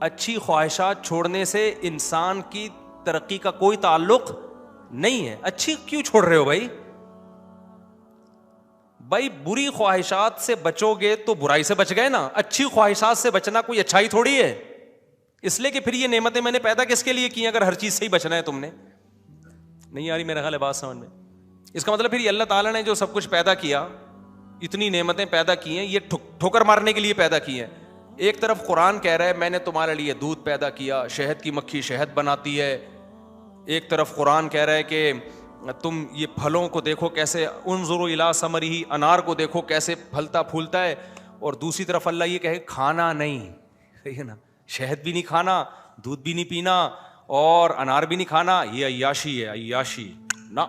اچھی خواہشات چھوڑنے سے انسان کی ترقی کا کوئی تعلق نہیں ہے. اچھی کیوں چھوڑ رہے ہو بھائی؟ بھائی بری خواہشات سے بچو گے تو برائی سے بچ گئے نا. اچھی خواہشات سے بچنا کوئی اچھائی تھوڑی ہے. اس لیے کہ پھر یہ نعمتیں میں نے پیدا کس کے لیے کی اگر ہر چیز سے ہی بچنا ہے تم نے. نہیں آ رہی میرا خیال ہے بات سمجھ میں؟ اس کا مطلب پھر یہ اللہ تعالیٰ نے جو سب کچھ پیدا کیا, اتنی نعمتیں پیدا کی ہیں, یہ ٹھوکر مارنے کے لیے پیدا کی ہیں. ایک طرف قرآن کہہ رہا ہے میں نے تمہارے لیے دودھ پیدا کیا, شہد کی مکھی شہد بناتی ہے. ایک طرف قرآن کہہ رہا ہے کہ تم یہ پھلوں کو دیکھو کیسے, انظروا الی ثمرہ, انار کو دیکھو کیسے پھلتا پھولتا ہے. اور دوسری طرف اللہ یہ کہے کھانا نہیں, صحیح ہے نا, شہد بھی نہیں کھانا, دودھ بھی نہیں پینا اور انار بھی نہیں کھانا, یہ عیاشی ہے, عیاشی نہ,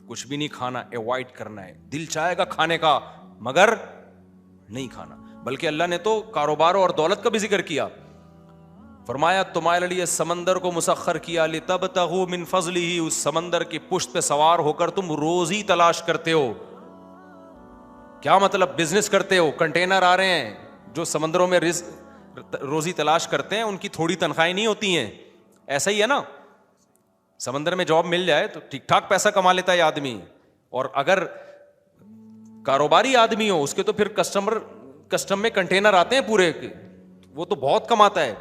کچھ بھی نہیں کھانا, ایوائڈ کرنا ہے. دل چاہے گا کھانے کا مگر نہیں کھانا. بلکہ اللہ نے تو کاروبار اور دولت کا بھی ذکر کیا. فرمایا تمہارے لیے سمندر کو مسخر کیا لتبتغوا من فضلہ, اس سمندر کی پشت پہ سوار ہو کر تم روزی تلاش کرتے ہو. کیا مطلب؟ بزنس کرتے ہو. کنٹینر آ رہے ہیں, جو سمندروں میں روزی تلاش کرتے ہیں ان کی تھوڑی تنخواہیں نہیں ہوتی ہیں. ایسا ہی ہے نا, سمندر میں جاب مل جائے تو ٹھیک ٹھاک پیسہ کما لیتا ہے آدمی. اور اگر کاروباری آدمی ہو اس کے تو پھر کسٹم میں کنٹینر آتے ہیں پورے, وہ تو بہت کماتا ہے.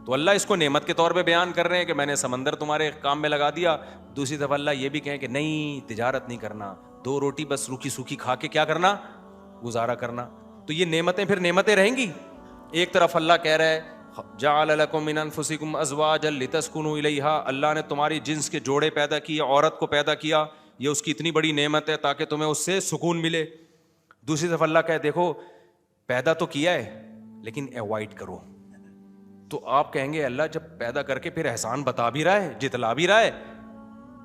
تو اللہ اس کو نعمت کے طور پہ بیان کر رہے ہیں کہ میں نے سمندر تمہارے کام میں لگا دیا. دوسری طرف اللہ یہ بھی کہیں کہ نہیں, تجارت نہیں کرنا, 2 روٹی بس روکھی سوکھی کھا کے کیا کرنا, گزارا کرنا. تو یہ نعمتیں پھر نعمتیں رہیں گی. ایک طرف اللہ کہہ رہا ہے جعل لکم من انفسکم ازواجا لتسکنوا الیہا, اللہ نے تمہاری جنس کے جوڑے پیدا کیے, عورت کو پیدا کیا, یہ اس کی اتنی بڑی نعمت ہے تاکہ تمہیں اس سے سکون ملے. دوسری طرف اللہ کہے دیکھو پیدا تو کیا ہے لیکن ایوائڈ کرو. تو آپ کہیں گے اللہ جب پیدا کر کے پھر احسان بتا بھی رہا ہے, جتلا بھی رہا ہے,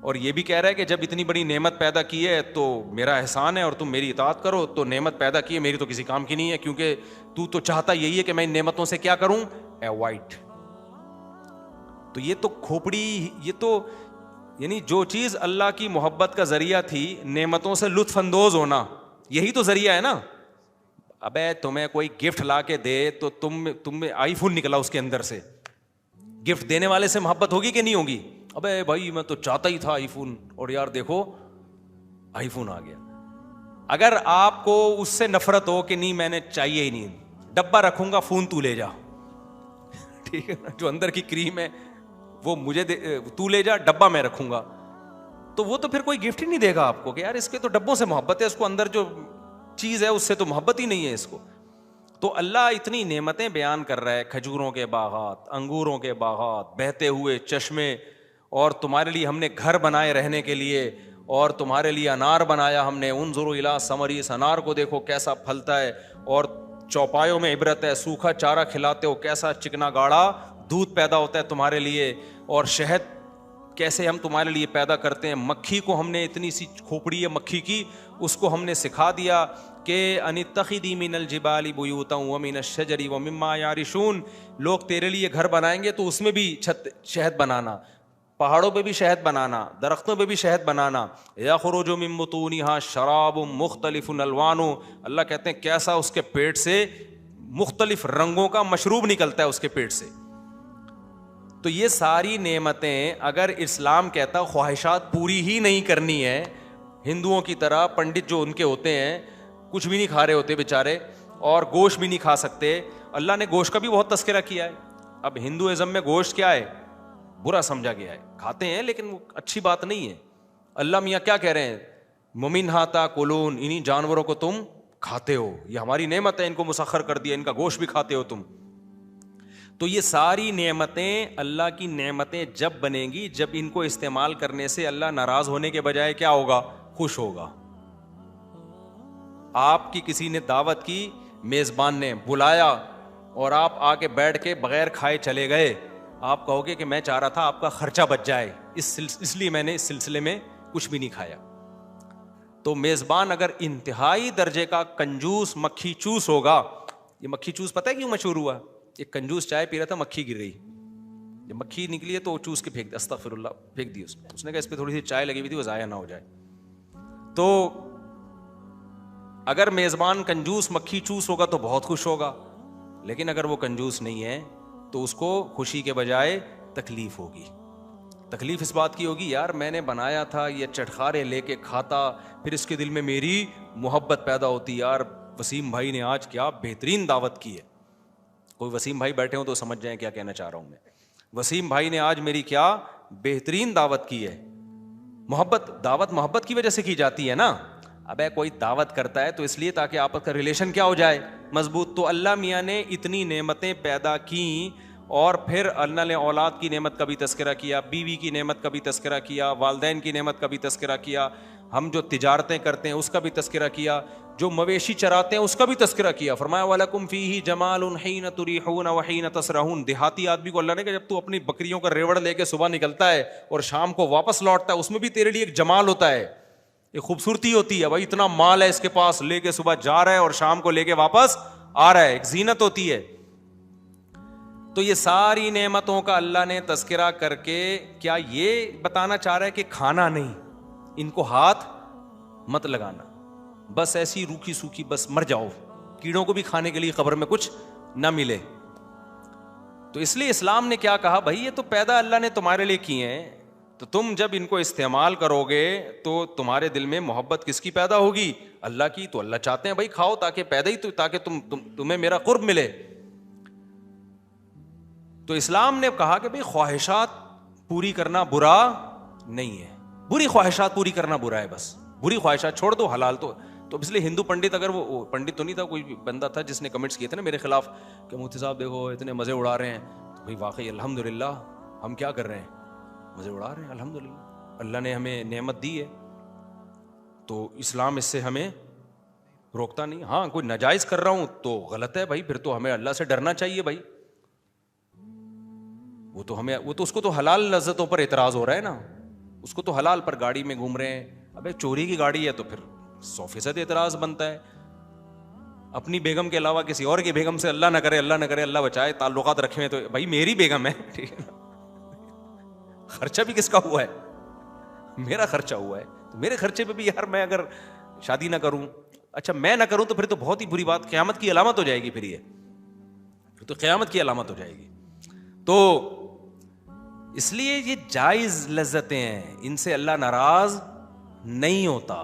اور یہ بھی کہہ رہا ہے کہ جب اتنی بڑی نعمت پیدا کی ہے تو میرا احسان ہے اور تم میری اطاعت کرو, تو نعمت پیدا کی ہے میری تو کسی کام کی نہیں ہے, کیونکہ تو چاہتا یہی ہے کہ میں ان نعمتوں سے کیا کروں, ایوائڈ. تو یہ تو کھوپڑی, یہ تو یعنی جو چیز اللہ کی محبت کا ذریعہ تھی, نعمتوں سے لطف اندوز ہونا, یہی تو ذریعہ ہے نا. ابے تمہیں کوئی گفٹ لا کے دے تو تم میں آئی فون نکلا اس کے اندر سے, گفٹ دینے والے سے محبت ہوگی کہ نہیں ہوگی؟ ابے بھائی میں تو چاہتا ہی تھا آئی فون, اور یار دیکھو آئی فون آ گیا. اگر آپ کو اس سے نفرت ہو کہ نہیں میں نے چاہیے ہی نہیں, ڈبہ رکھوں گا فون تو لے جا, ٹھیک ہے نا, جو اندر کی کریم ہے وہ مجھے تو لے جا, ڈبہ میں رکھوں گا, تو وہ تو پھر کوئی گفٹ ہی نہیں دے گا آپ کو کہ یار اس کے تو ڈبوں سے محبت ہے, اس کو اندر جو چیز ہے اس سے تو محبت ہی نہیں ہے اس کو. تو اللہ اتنی نعمتیں بیان کر رہا ہے, کھجوروں کے باغات, انگوروں کے باغات, بہتے ہوئے چشمے, اور تمہارے لیے ہم نے گھر بنائے رہنے کے لیے, اور تمہارے لیے انار بنایا ہم نے, انظروا الی ثمرہ, اس انار کو دیکھو کیسا پھلتا ہے, اور چوپایوں میں عبرت ہے, سوکھا چارہ کھلاتے ہو کیسا چکنا گاڑا دودھ پیدا ہوتا ہے تمہارے لیے, اور شہد کیسے ہم تمہارے لیے پیدا کرتے ہیں. مکھی کو ہم نے, اتنی سی کھوپڑی ہے مکھی کی, اس کو ہم نے سکھا دیا کہ ان اتخذی من الجبال بیوتا ومن الشجر ومما یعرشون, لوگ تیرے لیے گھر بنائیں گے تو اس میں بھی شہد بنانا, پہاڑوں پہ بھی شہد بنانا, درختوں پہ بھی شہد بنانا. یخرج من بطونها شراب مختلف الوان, اللہ کہتے ہیں کیسا اس کے پیٹ سے مختلف رنگوں کا مشروب نکلتا ہے اس کے پیٹ سے. تو یہ ساری نعمتیں اگر اسلام کہتا خواہشات پوری ہی نہیں کرنی ہے, ہندوؤں کی طرح پنڈت جو ان کے ہوتے ہیں کچھ بھی نہیں کھا رہے ہوتے بیچارے, اور گوشت بھی نہیں کھا سکتے. اللہ نے گوشت کا بھی بہت تذکرہ کیا ہے. اب ہندوازم میں گوشت کیا ہے, برا سمجھا گیا ہے, کھاتے ہیں لیکن وہ اچھی بات نہیں ہے. اللہ میاں کیا کہہ رہے ہیں, ومنھا تاکلون, انہی جانوروں کو تم کھاتے ہو, یہ ہماری نعمت ہے, ان کو مسخر کر دیا, ان کا گوشت بھی کھاتے ہو تم. تو یہ ساری نعمتیں اللہ کی نعمتیں جب بنیں گی جب ان کو استعمال کرنے سے اللہ ناراض ہونے کے بجائے کیا ہوگا, خوش ہوگا. آپ کی کسی نے دعوت کی, میزبان نے بلایا اور آپ آ کے بیٹھ کے بغیر کھائے چلے گئے, آپ کہو گے کہ میں چاہ رہا تھا آپ کا خرچہ بچ جائے, اس لیے میں نے اس سلسلے میں کچھ بھی نہیں کھایا. تو میزبان اگر انتہائی درجے کا کنجوس مکھی چوس ہوگا, یہ مکھی چوس پتہ ہے کیوں مشہور ہوا؟ ایک کنجوس چائے پی رہا تھا, مکھی گر گئی, جب مکھی نکلی ہے تو وہ چوس کے پھینک دیا, استغفر اللہ, پھینک دی اس نے کہا اس پہ تھوڑی سی چائے لگی ہوئی تھی وہ ضائع نہ ہو جائے. تو اگر میزبان کنجوس مکھی چوس ہوگا تو بہت خوش ہوگا, لیکن اگر وہ کنجوس نہیں ہے تو اس کو خوشی کے بجائے تکلیف ہوگی. تکلیف اس بات کی ہوگی یار میں نے بنایا تھا, یہ چٹخارے لے کے کھاتا, پھر اس کے دل میں میری محبت پیدا ہوتی, یار وسیم بھائی نے آج کیا بہترین دعوت کی ہے. کوئی وسیم بھائی بیٹھے ہوں تو سمجھ جائیں کیا کہنا چاہ رہا ہوں میں. وسیم بھائی نے آج میری کیا بہترین دعوت کی ہے. دعوت محبت کی وجہ سے کی جاتی ہے نا. ابے کوئی دعوت کرتا ہے تو اس لیے تاکہ آپس کا ریلیشن کیا ہو جائے مضبوط. تو اللہ میاں نے اتنی نعمتیں پیدا کیں, اور پھر اللہ نے اولاد کی نعمت کا بھی تذکرہ کیا, بیوی کی نعمت کا بھی تذکرہ کیا, والدین کی نعمت کا بھی تذکرہ کیا, ہم جو تجارتیں کرتے ہیں اس کا بھی تذکرہ کیا, جو مویشی چراتے ہیں اس کا بھی تذکرہ کیا. فرمایا وَلَكُمْ فِيهِ جَمَالٌ حِينَ تُرِيحُونَ وَحِينَ تَسْرَحُونَ. دیہاتی آدمی کو اللہ نے کہا جب تو اپنی بکریوں کا ریوڑ لے کے صبح نکلتا ہے اور شام کو واپس لوٹتا ہے, اس میں بھی تیرے لیے ایک جمال ہوتا ہے, ایک خوبصورتی ہوتی ہے. بھائی اتنا مال ہے اس کے پاس, لے کے صبح جا رہا ہے اور شام کو لے کے واپس آ رہا ہے, ایک زینت ہوتی ہے. تو یہ ساری نعمتوں کا اللہ نے تذکرہ کر کے کیا یہ بتانا چاہ رہا ہے کہ کھانا نہیں, ان کو ہاتھ مت لگانا, بس ایسی روکھی سوکھی بس مر جاؤ, کیڑوں کو بھی کھانے کے لیے قبر میں کچھ نہ ملے. تو اس لیے اسلام نے کیا کہا, بھائی یہ تو پیدا اللہ نے تمہارے لیے کیے ہیں, تو تم جب ان کو استعمال کرو گے تو تمہارے دل میں محبت کس کی پیدا ہوگی, اللہ کی. تو اللہ چاہتے ہیں بھائی کھاؤ تاکہ پیدا ہی تو تاکہ تمہیں میرا قرب ملے. تو اسلام نے کہا کہ بھئی خواہشات پوری کرنا برا نہیں ہے, بری خواہشات پوری کرنا برا ہے, بس بری خواہشات چھوڑ دو, حلال تو اس لیے ہندو پنڈت, اگر وہ پنڈت تو نہیں تھا, کوئی بندہ تھا جس نے کمنٹس کیے تھے نا میرے خلاف کہ مفتی صاحب دیکھو اتنے مزے اڑا رہے ہیں, تو بھئی واقعی الحمدللہ ہم کیا کر رہے ہیں, مزے اڑا رہے ہیں الحمدللہ, اللہ نے ہمیں نعمت دی ہے, تو اسلام اس سے ہمیں روکتا نہیں. ہاں کوئی ناجائز کر رہا ہوں تو غلط ہے بھائی, پھر تو ہمیں اللہ سے ڈرنا چاہیے بھائی. وہ تو اس کو تو حلال لذتوں پر اعتراض ہو رہا ہے نا, اس کو تو حلال پر گاڑی میں گھوم رہے ہیں, ابے چوری کی گاڑی ہے تو پھر 100% اعتراض بنتا ہے. اپنی بیگم کے علاوہ کسی اور کی بیگم سے اللہ نہ کرے اللہ بچائے تعلقات رکھے ہیں تو بھائی میری بیگم ہے, ٹھیک ہے نا, خرچہ بھی کس کا ہوا ہے, میرا خرچہ ہوا ہے, تو میرے خرچے پہ بھی یار میں اگر شادی نہ کروں, اچھا میں نہ کروں تو پھر تو بہت ہی بری بات, قیامت کی علامت ہو جائے گی, پھر یہ تو قیامت کی علامت ہو جائے گی. تو اس لیے یہ جائز لذتیں ہیں, ان سے اللہ ناراض نہیں ہوتا,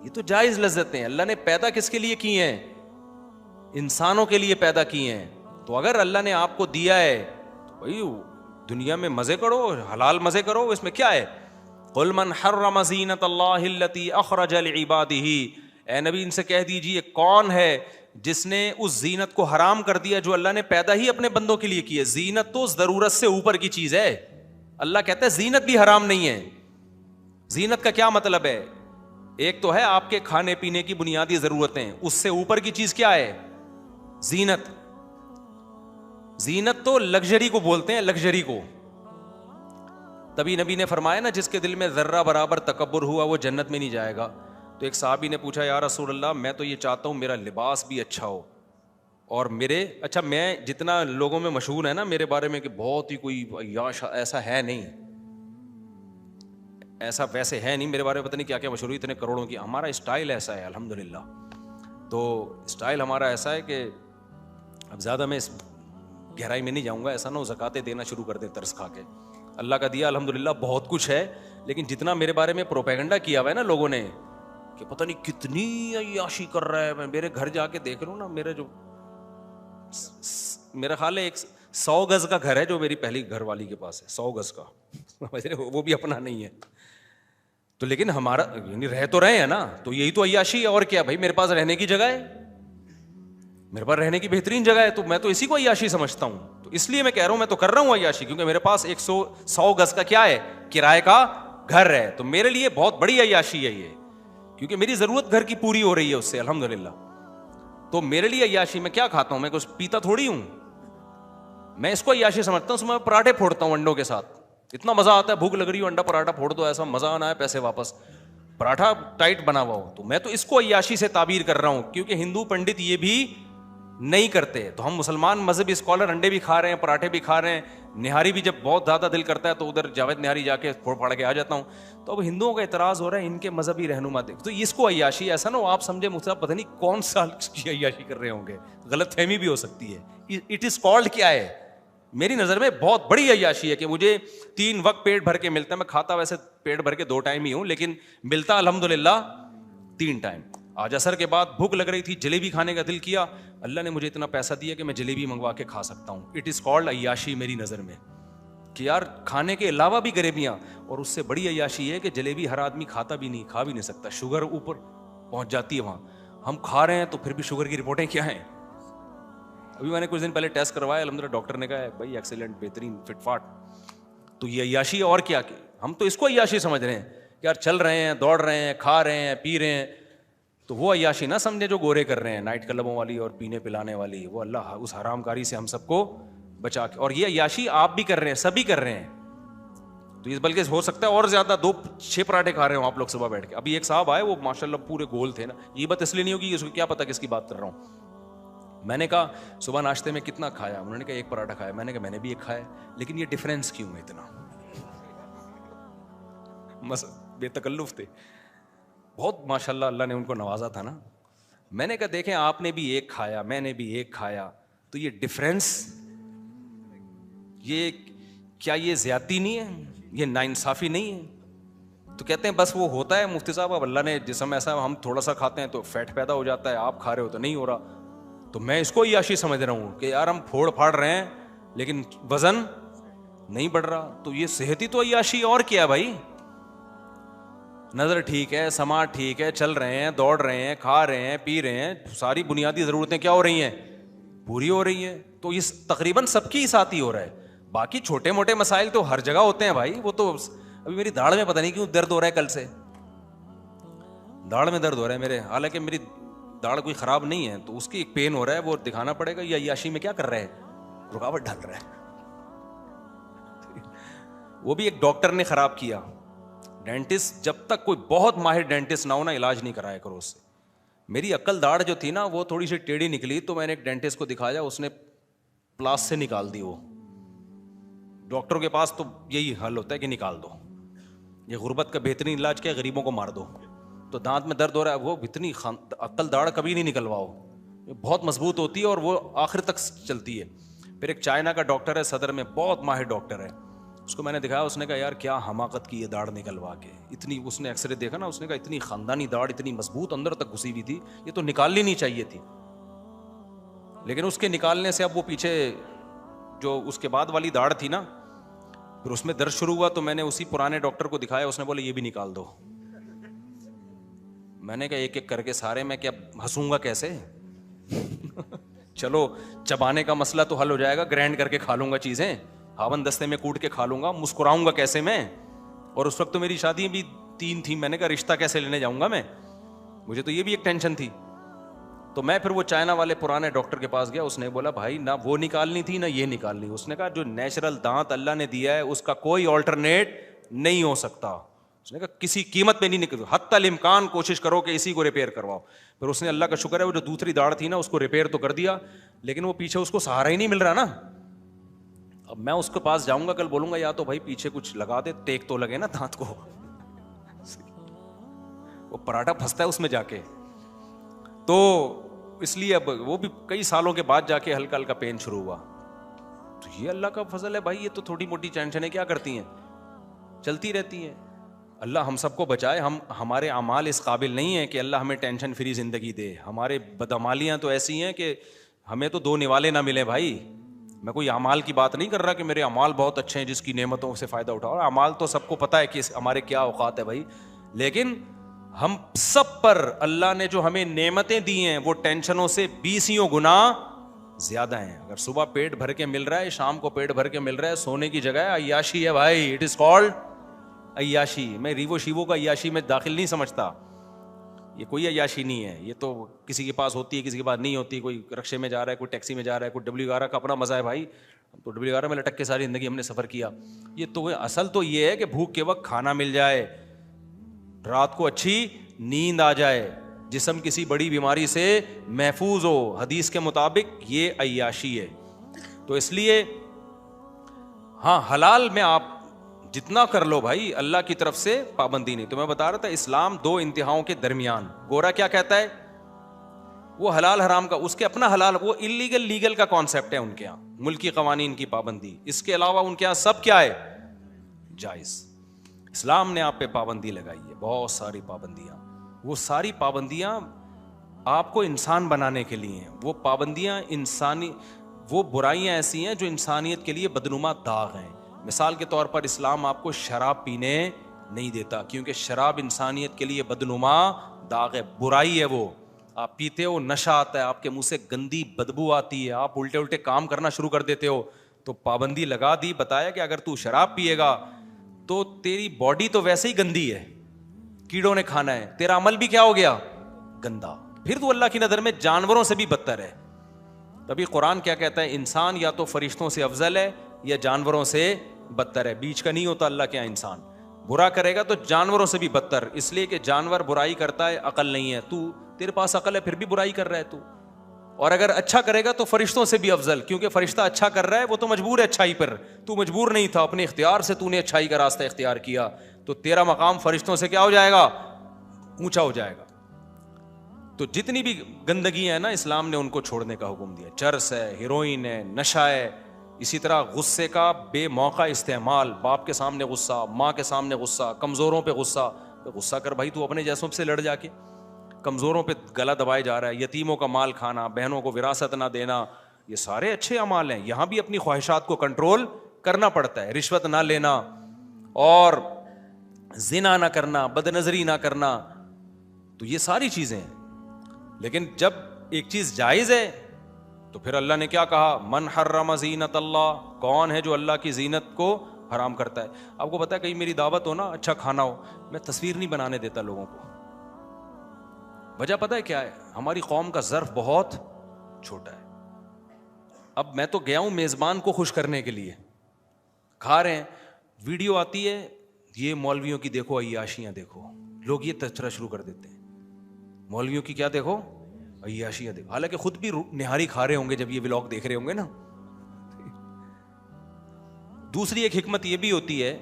یہ تو جائز لذتیں ہیں. اللہ نے پیدا کس کے لیے کی ہیں, انسانوں کے لیے پیدا کی ہیں. تو اگر اللہ نے آپ کو دیا ہے تو بھائی دنیا میں مزے کرو, حلال مزے کرو, اس میں کیا ہے. قل من حرم زینت اللہ التی اخرج لعبادہ, اے نبی ان سے کہہ دیجیے کون ہے جس نے اس زینت کو حرام کر دیا جو اللہ نے پیدا ہی اپنے بندوں کے لیے کی ہے. زینت تو ضرورت سے اوپر کی چیز ہے, اللہ کہتا ہے زینت بھی حرام نہیں ہے. زینت کا کیا مطلب ہے, ایک تو ہے آپ کے کھانے پینے کی بنیادی ضرورتیں, اس سے اوپر کی چیز کیا ہے زینت. زینت تو لگژری کو بولتے ہیں, لگژری کو. تبھی نبی نے فرمایا نا جس کے دل میں ذرہ برابر تکبر ہوا وہ جنت میں نہیں جائے گا. تو ایک صحابی نے پوچھا یا رسول اللہ میں تو یہ چاہتا ہوں میرا لباس بھی اچھا ہو, اور میں جتنا لوگوں میں مشہور ہے نا میرے بارے میں کہ بہت ہی کوئی عیاش, ایسا ہے نہیں, ایسا ویسے ہے نہیں, میرے بارے میں پتہ نہیں کیا کیا مشہور, اتنے کروڑوں کی. ہمارا اسٹائل ایسا ہے الحمدللہ. تو اسٹائل ہمارا ایسا ہے کہ اب زیادہ میں اس گہرائی میں نہیں جاؤں گا, ایسا نہ ہو زکاتیں دینا شروع کر دیں ترس کھا کے. اللہ کا دیا الحمدللہ بہت کچھ ہے, لیکن جتنا میرے بارے میں پروپیگنڈا کیا ہوا ہے نا لوگوں نے کہ پتہ نہیں کتنی عیاشی کر رہا ہے, میں میرے گھر جا کے دیکھ لوں نا, میرا خیال ہے 100 گز کا گھر ہے جو میری پہلی گھر والی کے پاس ہے, 100 گز کا, وہ بھی اپنا نہیں ہے. تو لیکن ہمارا یعنی رہ تو رہے ہیں نا, تو یہی تو عیاشی ہے, اور کیا بھائی میرے پاس رہنے کی جگہ ہے, میرے پاس رہنے کی بہترین جگہ ہے, تو میں تو اسی کو عیاشی سمجھتا ہوں. تو اس لیے میں کہہ رہا ہوں میں تو کر رہا ہوں عیاشی, کیونکہ میرے پاس 100 گز کا کیا ہے کرائے کا گھر ہے, تو میرے لیے بہت بڑی عیاشی ہے یہ, کیونکہ میری ضرورت گھر کی پوری ہو رہی ہے اس سے الحمدللہ. تو میرے لیے عیاشی, میں کیا کھاتا ہوں, میں کچھ پیتا تھوڑی ہوں, میں اس کو عیاشی سمجھتا ہوں. اس میں پراٹھے پھوڑتا ہوں انڈوں کے ساتھ, اتنا مزہ آتا ہے, بھوک لگ رہی ہو انڈا پراٹھا پھوڑ دو, ایسا مزہ آنا ہے, پیسے واپس, پراٹھا ٹائٹ بنا ہوا ہو. تو میں تو اس کو عیاشی سے تعبیر کر رہا ہوں, کیونکہ ہندو پنڈت یہ بھی نہیں کرتے. تو ہم مسلمان مذہبی اسکالر انڈے بھی کھا رہے ہیں, پراٹھے بھی کھا رہے ہیں, نہاری بھی جب بہت زیادہ دل کرتا ہے تو ادھر جاوید نہاری جا کے پھوڑ پھاڑ کے آ جاتا ہوں. تو اب ہندوؤں کا اعتراض ہو رہا ہے ان کے مذہبی رہنما دیکھ, تو اس کو عیاشی, ایسا نہ ہو آپ سمجھے مجھ سے پتہ نہیں کون سال کی عیاشی کر رہے ہوں گے, غلط فہمی بھی ہو سکتی ہے. اٹ از کالڈ کیا ہے, میری نظر میں بہت بڑی عیاشی ہے کہ مجھے 3 وقت پیٹ بھر کے ملتا ہے. میں کھاتا ویسے پیٹ بھر کے 2 ٹائم ہی ہوں, لیکن ملتا الحمدللہ 3 ٹائم. آج عصر کے بعد بھوک لگ رہی تھی, جلیبی کھانے کا دل کیا, اللہ نے مجھے اتنا پیسہ دیا کہ میں جلیبی منگوا کے کھا سکتا ہوں. اٹ از کالڈ عیاشی میری نظر میں, کہ یار کھانے کے علاوہ بھی غریبیاں. اور اس سے بڑی عیاشی ہے کہ جلیبی ہر آدمی کھاتا بھی نہیں, کھا بھی نہیں سکتا, شوگر اوپر پہنچ جاتی ہے وہاں. ہم کھا رہے ہیں تو پھر بھی شوگر کی رپورٹیں کیا ہیں. ابھی میں نے کچھ دن پہلے ٹیسٹ کروایا, الحمدللہ ڈاکٹر نے کہا ہے بھائی ایکسیلنٹ, بہترین, فٹ فاٹ. تو یہ عیاشی اور کیا, ہم تو اس کو عیاشی سمجھ رہے ہیں کہ یار چل رہے ہیں, دوڑ رہے ہیں, کھا رہے ہیں, پی رہے ہیں. تو وہ عیاشی نہ سمجھے جو گورے کر رہے ہیں, نائٹ کلبوں والی اور پینے پلانے والی. وہ اللہ اس حرام کاری سے ہم سب کو بچا کے, اور یہ عیاشی آپ بھی کر رہے ہیں, سبھی کر رہے ہیں. تو یہ بلکہ ہو سکتا ہے اور زیادہ 2-6 پراٹھے کھا رہے ہوں آپ لوگ صبح بیٹھ کے. ابھی ایک صاحب آئے, وہ ماشاءاللہ پورے گول تھے نا, یہ بات اس لیے نہیں ہوگی, اس کو کیا پتا کس کی بات کر رہا ہوں. میں نے کہا صبح ناشتے میں کتنا کھایا, انہوں نے کہا 1 پراٹھا کھایا. میں نے کہا میں نے بھی 1 کھایا, لیکن یہ ڈفرینس کیوں ہے اتنا. بے تکلف تھے بہت, ماشاءاللہ اللہ نے ان کو نوازا تھا نا. میں نے کہا دیکھیں آپ نے بھی 1 کھایا, میں نے بھی 1 کھایا, تو یہ ڈفرینس, یہ کیا یہ زیادتی نہیں ہے, یہ ناانصافی نہیں ہے. تو کہتے ہیں بس وہ ہوتا ہے مفتی صاحب, اب اللہ نے جسم ایسا, ہم تھوڑا سا کھاتے ہیں تو فیٹ پیدا ہو جاتا ہے, آپ کھا رہے ہو تو نہیں ہو رہا. تو میں اس کو عیاشی سمجھ رہا ہوں کہ یار ہم پھوڑ پھاڑ رہے ہیں لیکن وزن نہیں بڑھ رہا. تو یہ صحت ہی تو عیاشی, اور کیا بھائی. نظر ٹھیک ہے, سماعت ٹھیک ہے, چل رہے ہیں, دوڑ رہے ہیں, کھا رہے ہیں, پی رہے ہیں, ساری بنیادی ضرورتیں کیا ہو رہی ہیں, پوری ہو رہی ہیں. تو اس تقریباً سب کی ساتھ ہی ہو رہا ہے. باقی چھوٹے موٹے مسائل تو ہر جگہ ہوتے ہیں بھائی. وہ تو ابھی میری داڑھ میں پتہ نہیں کیوں درد ہو رہا ہے, کل سے داڑھ میں درد ہو رہا ہے میرے, حالانکہ میری داڑھ کوئی خراب نہیں ہے, تو اس کی ایک پین ہو رہا ہے, وہ دکھانا پڑے گا. یا عیاشی میں کیا کر رہا ہے, رکاوٹ ڈال رہا ہے. وہ بھی ایک ڈاکٹر نے خراب کیا. ڈینٹسٹ, جب تک کوئی بہت ماہر ڈینٹسٹ نہ ہو نا, علاج نہیں کرایا کرو اس سے. میری عقل داڑھ جو تھی نا وہ تھوڑی سی ٹیڑھی نکلی, تو میں نے ایک ڈینٹسٹ کو دکھایا, اس نے پلاس سے نکال دی. وہ ڈاکٹروں کے پاس تو یہی حل ہوتا ہے کہ نکال دو. یہ غربت کا بہترین علاج کیا ہے, غریبوں کو مار دو. تو دانت میں درد ہو رہا ہے, وہ اتنی عقل داڑھ کبھی نہیں نکلواؤ, بہت مضبوط ہوتی ہے اور وہ آخر تک چلتی ہے. پھر ایک چائنا کا ڈاکٹر ہے صدر میں, بہت ماہر ڈاکٹر ہے, اس کو میں نے دکھایا. اس نے کہا یار کیا حماقت کی یہ داڑھ نکلوا کے, اتنی, اس نے ایکس رے دیکھا نا, اس نے کہا اتنی خاندانی داڑھ, اتنی مضبوط اندر تک گھسی ہوئی تھی, یہ تو نکالنی نہیں چاہیے تھی. لیکن اس کے نکالنے سے اب وہ پیچھے جو اس کے بعد والی داڑھ تھی نا, پھر اس میں درد شروع ہوا. تو میں نے اسی پرانے ڈاکٹر کو دکھایا, اس نے بولا یہ بھی نکال دو. میں نے کہا ایک ایک کر کے سارے, میں کیا ہنسوں گا کیسے. چلو چبانے کا مسئلہ تو حل ہو جائے گا, گرینڈ کر کے کھا لوں گا چیزیں, ہاون دستے میں کوٹ کے کھا لوں گا, مسکراؤں گا کیسے میں. اور اس وقت تو میری شادی بھی 3 تھی, میں نے کہا رشتہ کیسے لینے جاؤں گا میں, مجھے تو یہ بھی ایک ٹینشن تھی. تو میں پھر وہ چائنا والے پرانے ڈاکٹر کے پاس گیا. اس نے بولا بھائی نہ وہ نکالنی تھی نہ یہ نکالنی. اس نے کہا جو نیچرل دانت اللہ نے دیا ہے اس کا کوئی آلٹرنیٹ نہیں ہو سکتا. اس نے کہا کسی قیمت پہ نہیں نکل, حتی الامکان کوشش کرو کہ اسی کو ریپیئر کرواؤ. پھر اس نے, اللہ کا شکر ہے, وہ جو دوسری داڑھ تھی نا اس کو ریپیئر تو کر دیا, لیکن وہ پیچھے اس کو سہارا ہی نہیں مل رہا نا. اب میں اس کے پاس جاؤں گا کل, بولوں گا یا تو بھائی پیچھے کچھ لگا دے, ٹیک تو لگے نا دانت کو. وہ پراٹھا پھنستا ہے اس میں جا کے. تو اس لیے اب وہ بھی کئی سالوں کے بعد جا کے ہلکا ہلکا پین شروع ہوا. تو یہ اللہ کا فضل ہے بھائی, یہ تو تھوڑی موٹی ٹینشنیں کیا کرتی ہیں, چلتی رہتی ہیں. اللہ ہم سب کو بچائے. ہمارے اعمال اس قابل نہیں ہیں کہ اللہ ہمیں ٹینشن فری زندگی دے. ہمارے بدعمالیاں تو ایسی ہیں کہ ہمیں تو 2 نوالے نہ ملے بھائی. میں کوئی اعمال کی بات نہیں کر رہا کہ میرے اعمال بہت اچھے ہیں جس کی نعمتوں سے فائدہ اٹھاؤ. اعمال تو سب کو پتہ ہے کہ ہمارے کیا اوقات ہے بھائی, لیکن ہم سب پر اللہ نے جو ہمیں نعمتیں دی ہیں وہ ٹینشنوں سے 20 گنا زیادہ ہیں. اگر صبح پیٹ بھر کے مل رہا ہے, شام کو پیٹ بھر کے مل رہا ہے, سونے کی جگہ ہے, عیاشی ہے بھائی. اٹ از کالڈ عیاشی. میں ریوو شیوو کا عیاشی میں داخل نہیں سمجھتا, یہ کوئی عیاشی نہیں ہے. یہ تو کسی کے پاس ہوتی ہے, کسی کے پاس نہیں ہوتی. کوئی رکشے میں جا رہا ہے, کوئی ٹیکسی میں جا رہا ہے, کوئی WR کا اپنا مزہ ہے بھائی. تو WR میں لٹک کے ساری زندگی ہم نے سفر کیا. یہ تو اصل تو یہ ہے کہ بھوک کے وقت کھانا مل جائے, رات کو اچھی نیند آ جائے, جسم کسی بڑی بیماری سے محفوظ ہو. حدیث کے مطابق یہ عیاشی ہے. تو اس لیے ہاں حلال میں آپ جتنا کر لو بھائی, اللہ کی طرف سے پابندی نہیں. تو میں بتا رہا تھا اسلام 2 انتہاؤں کے درمیان. گورا کیا کہتا ہے, وہ حلال حرام کا اس کے اپنا حلال, وہ اللیگل لیگل کا کانسیپٹ ہے ان کے یہاں, ملکی قوانین کی پابندی. اس کے علاوہ ان کے یہاں سب کیا ہے, جائز. اسلام نے آپ پہ پابندی لگائی ہے, بہت ساری پابندیاں. وہ ساری پابندیاں آپ کو انسان بنانے کے لیے ہیں. وہ پابندیاں انسانی, وہ برائیاں ایسی ہیں جو انسانیت کے لیے بدنما داغ ہیں. مثال کے طور پر اسلام آپ کو شراب پینے نہیں دیتا, کیونکہ شراب انسانیت کے لیے بدنما داغ ہے, برائی ہے. وہ آپ پیتے ہو, نشہ آتا ہے, آپ کے منہ سے گندی بدبو آتی ہے, آپ الٹے الٹے کام کرنا شروع کر دیتے ہو. تو پابندی لگا دی, بتایا کہ اگر تو شراب پیے گا تو تیری باڈی تو ویسے ہی گندی ہے, کیڑوں نے کھانا ہے, تیرا عمل بھی کیا ہو گیا, گندا. پھر تو اللہ کی نظر میں جانوروں سے بھی بدتر ہے. تبھی قرآن کیا کہتا ہے, انسان یا تو فرشتوں سے افضل ہے یا جانوروں سے بدتر ہے, بیچ کا نہیں ہوتا اللہ کے یہاں. انسان برا کرے گا تو جانوروں سے بھی بدتر, اس لیے کہ جانور برائی کرتا ہے, عقل نہیں ہے. تیرے پاس عقل ہے پھر بھی برائی کر رہا ہے تو. اور اگر اچھا کرے گا تو فرشتوں سے بھی افضل, کیونکہ فرشتہ اچھا کر رہا ہے, وہ تو مجبور ہے اچھائی پر, تو مجبور نہیں تھا, اپنے اختیار سے تو نے اچھائی کا راستہ اختیار کیا, تو تیرا مقام فرشتوں سے کیا ہو جائے گا, اونچا ہو جائے گا. تو جتنی بھی گندگی ہے نا, اسلام نے ان کو چھوڑنے کا حکم دیا. چرس ہے, ہیروئن ہے, نشہ ہے, اسی طرح غصے کا بے موقع استعمال, باپ کے سامنے غصہ, ماں کے سامنے غصہ, کمزوروں پہ غصہ. غصہ کر بھائی, تو اپنے جیسوں سے لڑ جا کے. کمزوروں پہ گلا دبائے جا رہا ہے, یتیموں کا مال کھانا, بہنوں کو وراثت نہ دینا, یہ سارے اچھے اعمال ہیں. یہاں بھی اپنی خواہشات کو کنٹرول کرنا پڑتا ہے, رشوت نہ لینا اور زنا نہ کرنا, بد نظری نہ کرنا, تو یہ ساری چیزیں ہیں. لیکن جب ایک چیز جائز ہے تو پھر اللہ نے کیا کہا, من حرم زینت اللہ, کون ہے جو اللہ کی زینت کو حرام کرتا ہے. آپ کو پتا ہے کہیں میری دعوت ہو نا, اچھا کھانا ہو, میں تصویر نہیں بنانے دیتا لوگوں کو. وجہ پتہ ہے کیا ہے, ہماری قوم کا ظرف بہت چھوٹا ہے. اب میں تو گیا ہوں میزبان کو خوش کرنے کے لیے, کھا رہے ہیں, ویڈیو آتی ہے, یہ مولویوں کی دیکھو عیاشیاں دیکھو, لوگ یہ تذکرہ شروع کر دیتے ہیں, مولویوں کی کیا دیکھو, عیاشیاں دیکھو, حالانکہ خود بھی نہاری کھا رہے ہوں گے جب یہ ولاگ دیکھ رہے ہوں گے نا. دوسری ایک حکمت یہ بھی ہوتی ہے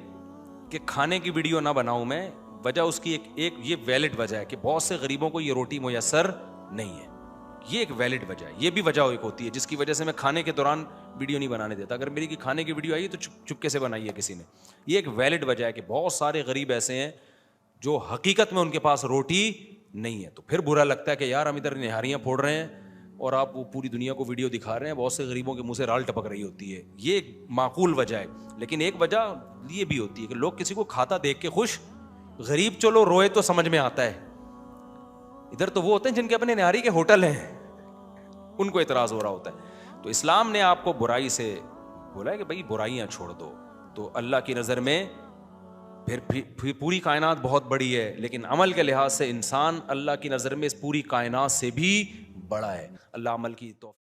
کہ کھانے کی ویڈیو نہ بناؤں میں, وجہ اس کی ایک یہ ویلڈ وجہ ہے کہ بہت سے غریبوں کو یہ روٹی میسر نہیں ہے. یہ ایک ویلڈ وجہ ہے, یہ بھی وجہ ایک ہوتی ہے جس کی وجہ سے میں کھانے کے دوران ویڈیو نہیں بنانے دیتا. اگر میری کھانے کی ویڈیو آئی تو چپکے سے بنائی ہے کسی نے. یہ ایک ویلڈ وجہ ہے کہ بہت سارے غریب ایسے ہیں جو حقیقت میں ان کے پاس روٹی نہیں ہے. تو پھر برا لگتا ہے کہ یار ہم ادھر نہاریاں پھوڑ رہے ہیں اور آپ وہ پوری دنیا کو ویڈیو دکھا رہے ہیں, بہت سے غریبوں کے منہ سے رال ٹپک رہی ہوتی ہے. یہ ایک معقول وجہ ہے. لیکن ایک وجہ یہ بھی ہوتی ہے کہ لوگ کسی کو کھاتا دیکھ کے خوش, غریب چلو روئے تو سمجھ میں آتا ہے, ادھر تو وہ ہوتے ہیں جن کے اپنے نہاری کے ہوٹل ہیں, ان کو اعتراض ہو رہا ہوتا ہے. تو اسلام نے آپ کو برائی سے بولا ہے کہ بھائی برائیاں چھوڑ دو. تو اللہ کی نظر میں پھر پوری کائنات بہت بڑی ہے, لیکن عمل کے لحاظ سے انسان اللہ کی نظر میں اس پوری کائنات سے بھی بڑا ہے. اللہ عمل کی توفیق